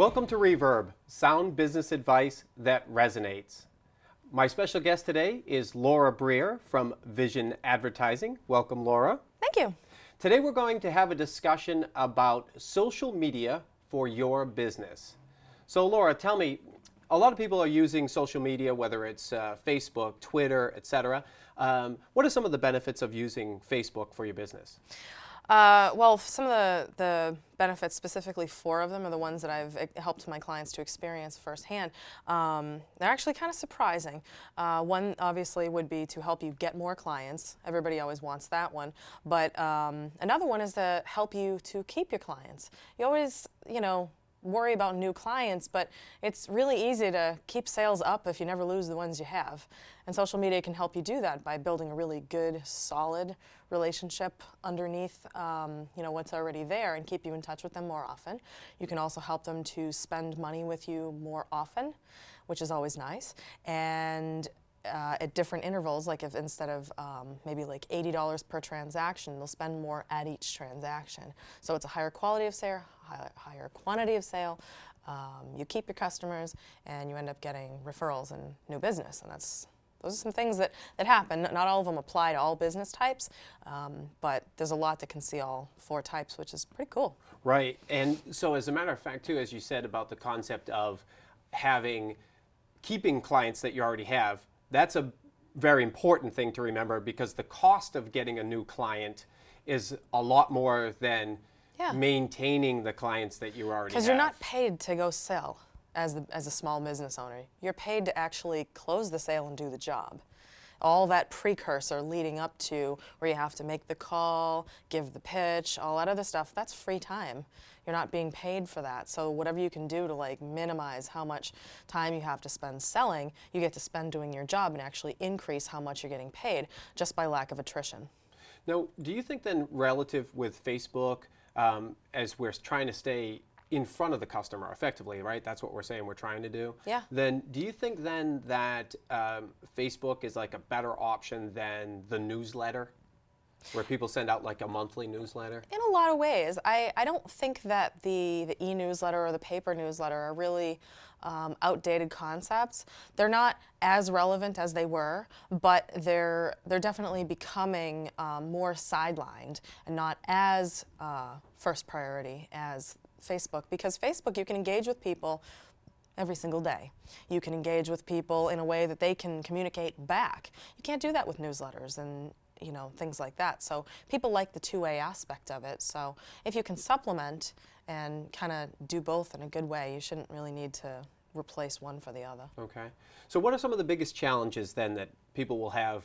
Welcome to Reverb, sound business advice that resonates. My special guest today is Laura Breer from Vision Advertising. Welcome, Laura. Thank you. Today we're going to have a discussion about social media for your business. So Laura, tell me, a lot of people are using social media, whether it's Facebook, Twitter, etc. What are some of the benefits of using Facebook for your business? Well, some of the benefits, specifically 4 of them, are the ones that I've helped my clients to experience firsthand. They're actually kind of surprising. One, obviously, would be to help you get more clients. Everybody always wants that one. But another one is to help you to keep your clients. You always, worry about new clients, but it's really easy to keep sales up if you never lose the ones you have. And social media can help you do that by building a really good, solid relationship underneath what's already there and keep you in touch with them more often. You can also help them to spend money with you more often, which is always nice. And at different intervals, like if instead of maybe like $80 per transaction, they'll spend more at each transaction. So it's a higher quality of sale, higher quantity of sale. You keep your customers, and you end up getting referrals and new business. And those are some things that happen. Not all of them apply to all business types, but there's a lot that can see all 4 types, which is pretty cool. Right. And so as a matter of fact, too, as you said about the concept of keeping clients that you already have, that's a very important thing to remember, because the cost of getting a new client is a lot more than maintaining the clients that you already have. Because you're not paid to go sell as a small business owner. You're paid to actually close the sale and do the job. All that precursor leading up to where you have to make the call, give the pitch, all that other stuff, that's free time. You're not being paid for that. So whatever you can do to minimize how much time you have to spend selling, you get to spend doing your job and actually increase how much you're getting paid just by lack of attrition. Now, do you think then, relative with Facebook, as we're trying to stay in front of the customer effectively, right? That's what we're saying we're trying to do. Yeah. Then do you think then that Facebook is like a better option than the newsletter, where people send out like a monthly newsletter? In a lot of ways. I don't think that the e-newsletter or the paper newsletter are really outdated concepts. They're not as relevant as they were, but they're definitely becoming more sidelined and not as first priority as Facebook. Because Facebook, you can engage with people every single day. You can engage with people in a way that they can communicate back. You can't do that with newsletters and things like that. So people like the two-way aspect of it. So if you can supplement and kind of do both in a good way, you shouldn't really need to replace one for the other. Okay. So what are some of the biggest challenges then that people will have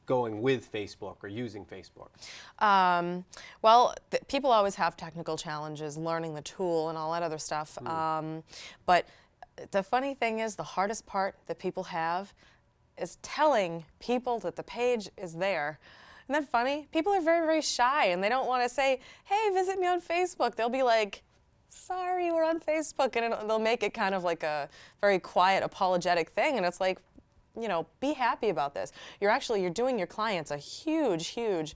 going with Facebook or using Facebook? Well, people always have technical challenges, learning the tool and all that other stuff. But the funny thing is, the hardest part that people have is telling people that the page is there. Isn't that funny? People are very, very shy, and they don't want to say, hey, visit me on Facebook. They'll be like, sorry, we're on Facebook, and they'll make it kind of like a very quiet, apologetic thing, and it's like, be happy about this. You're doing your clients a huge, huge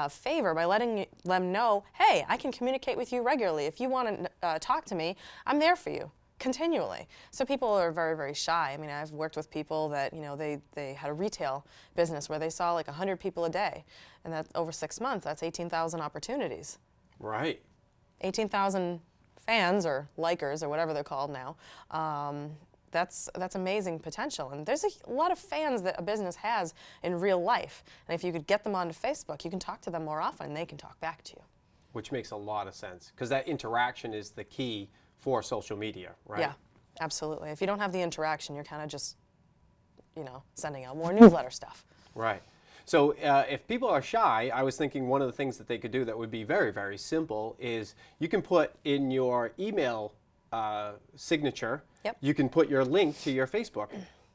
favor by letting them know, hey, I can communicate with you regularly. If you want to talk to me, I'm there for you continually. So people are very, very shy. I mean, I've worked with people that, they had a retail business where they saw like 100 people a day, and that over 6 months, that's 18,000 opportunities. Right. 18,000 fans or likers or whatever they're called now. That's amazing potential. And there's a lot of fans that a business has in real life. And if you could get them onto Facebook, you can talk to them more often and they can talk back to you. Which makes a lot of sense, because that interaction is the key for social media, right? Yeah, absolutely. If you don't have the interaction, you're kind of just, sending out more newsletter stuff. Right. So if people are shy, I was thinking one of the things that they could do that would be very, very simple is you can put in your email signature, you can put your link to your Facebook.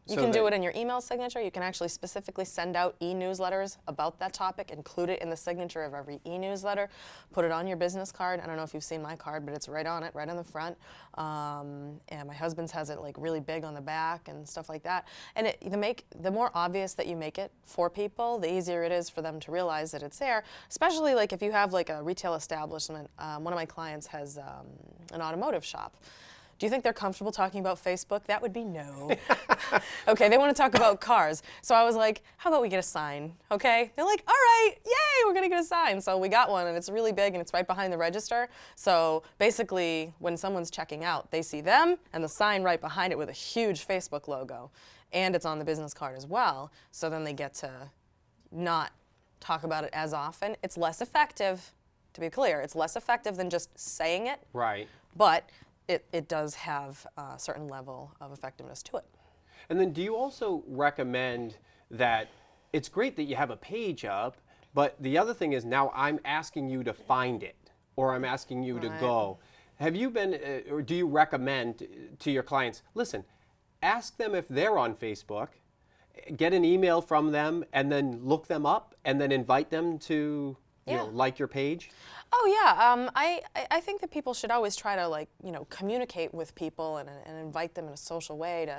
You can do it in your email signature. You can actually specifically send out e-newsletters about that topic, include it in the signature of every e-newsletter, put it on your business card. I don't know if you've seen my card, but it's right on it, right on the front. And my husband's has it like really big on the back and stuff like that. And the more obvious that you make it for people, the easier it is for them to realize that it's there, especially like if you have like a retail establishment. One of my clients has an automotive shop. Do you think they're comfortable talking about Facebook? That would be no. Okay, they want to talk about cars. So I was like, how about we get a sign, okay? They're like, all right, yay, we're gonna get a sign. So we got one, and it's really big, and it's right behind the register. So basically, when someone's checking out, they see them and the sign right behind it with a huge Facebook logo. And it's on the business card as well. So then they get to not talk about it as often. It's less effective, to be clear. It's less effective than just saying it. Right. But it does have a certain level of effectiveness to it. And then do you also recommend that it's great that you have a page up, but the other thing is now I'm asking you to find it, or I'm asking you to go. Have you been, or do you recommend to your clients, listen, ask them if they're on Facebook, get an email from them, and then look them up, and then invite them to you know, like your page? Oh yeah, I think that people should always try to communicate with people and invite them in a social way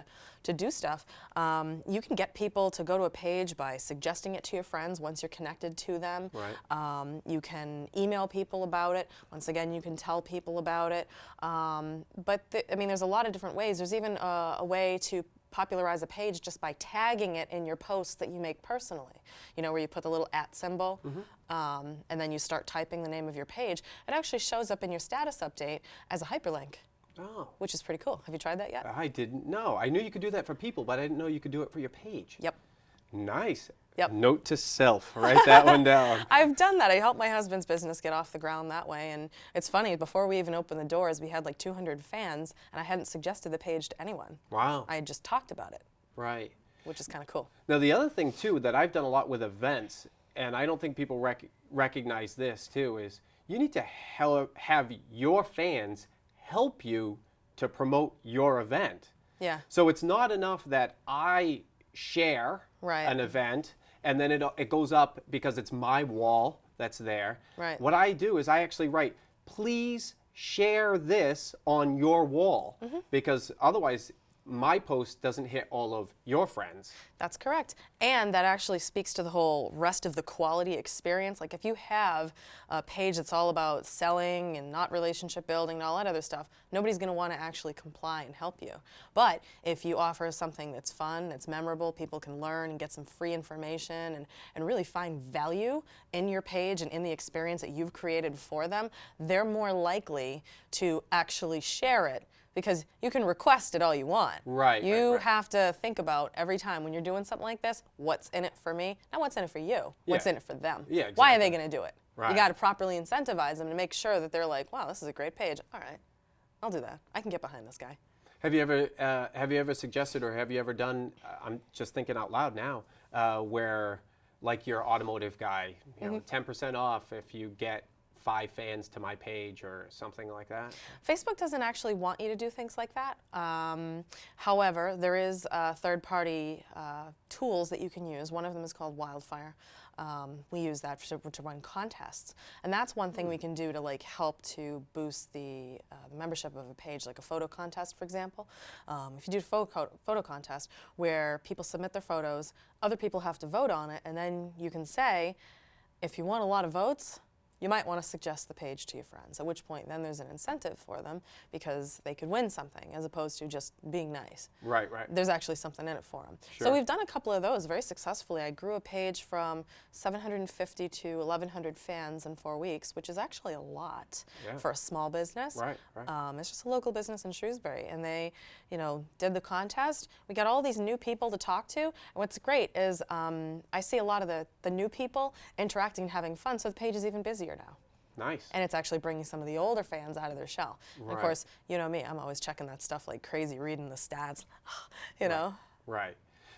to do stuff. You can get people to go to a page by suggesting it to your friends once you're connected to them. Right. You can email people about it. Once again, you can tell people about it. But I mean, there's a lot of different ways. There's even a way to popularize a page just by tagging it in your posts that you make personally. You know, where you put the little @ symbol, and then you start typing the name of your page. It actually shows up in your status update as a hyperlink, which is pretty cool. Have you tried that yet? I didn't know. I knew you could do that for people, but I didn't know you could do it for your page. Yep. Nice. Yep. Note to self, write that one down. I've done that. I helped my husband's business get off the ground that way. And it's funny, before we even opened the doors, we had like 200 fans, and I hadn't suggested the page to anyone. Wow. I had just talked about it. Right. Which is kind of cool. Now, the other thing, too, that I've done a lot with events, and I don't think people recognize this, too, is you need to have your fans help you to promote your event. Yeah. So it's not enough that I share an event, and then it goes up because it's my wall that's there. Right. What I do is I actually write, please share this on your wall, because otherwise my post doesn't hit all of your friends. That's correct. And that actually speaks to the whole rest of the quality experience. Like if you have a page that's all about selling and not relationship building and all that other stuff, nobody's going to want to actually comply and help you. But if you offer something that's fun, that's memorable, people can learn and get some free information and really find value in your page and in the experience that you've created for them, they're more likely to actually share it. Because you can request it all you want. Right. You have to think about every time when you're doing something like this, what's in it for me? Not what's in it for you. What's in it for them? Yeah, exactly. Why are they going to do it? Right. You got to properly incentivize them to make sure that they're like, wow, this is a great page. All right, I'll do that. I can get behind this guy. Have you ever suggested, or have you ever done? I'm just thinking out loud now, where like your automotive guy, you know, 10% off if you get 5 fans to my page or something like that? Facebook doesn't actually want you to do things like that. However, there is third-party tools that you can use. One of them is called Wildfire. We use that to run contests, and that's one thing we can do to like help to boost the membership of a page, like a photo contest, for example. If you do a photo contest where people submit their photos, other people have to vote on it, and then you can say, if you want a lot of votes, you might want to suggest the page to your friends, at which point then there's an incentive for them because they could win something as opposed to just being nice. Right, right. There's actually something in it for them. Sure. So we've done a couple of those very successfully. I grew a page from 750 to 1,100 fans in 4 weeks, which is actually a lot for a small business. Right, right. It's just a local business in Shrewsbury, and they, did the contest. We got all these new people to talk to, and what's great is I see a lot of the new people interacting and having fun, so the page is even busier now. Nice. And it's actually bringing some of the older fans out of their shell. Right. And of course, you know me, I'm always checking that stuff like crazy, reading the stats, you know. Right.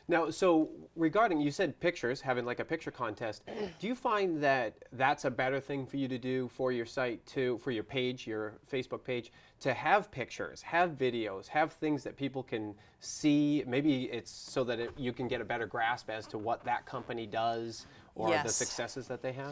Now, so regarding, you said pictures, having like a picture contest, do you find that that's a better thing for you to do for your site too, for your page, your Facebook page, to have pictures, have videos, have things that people can see? Maybe it's so that you can get a better grasp as to what that company does or the successes that they have?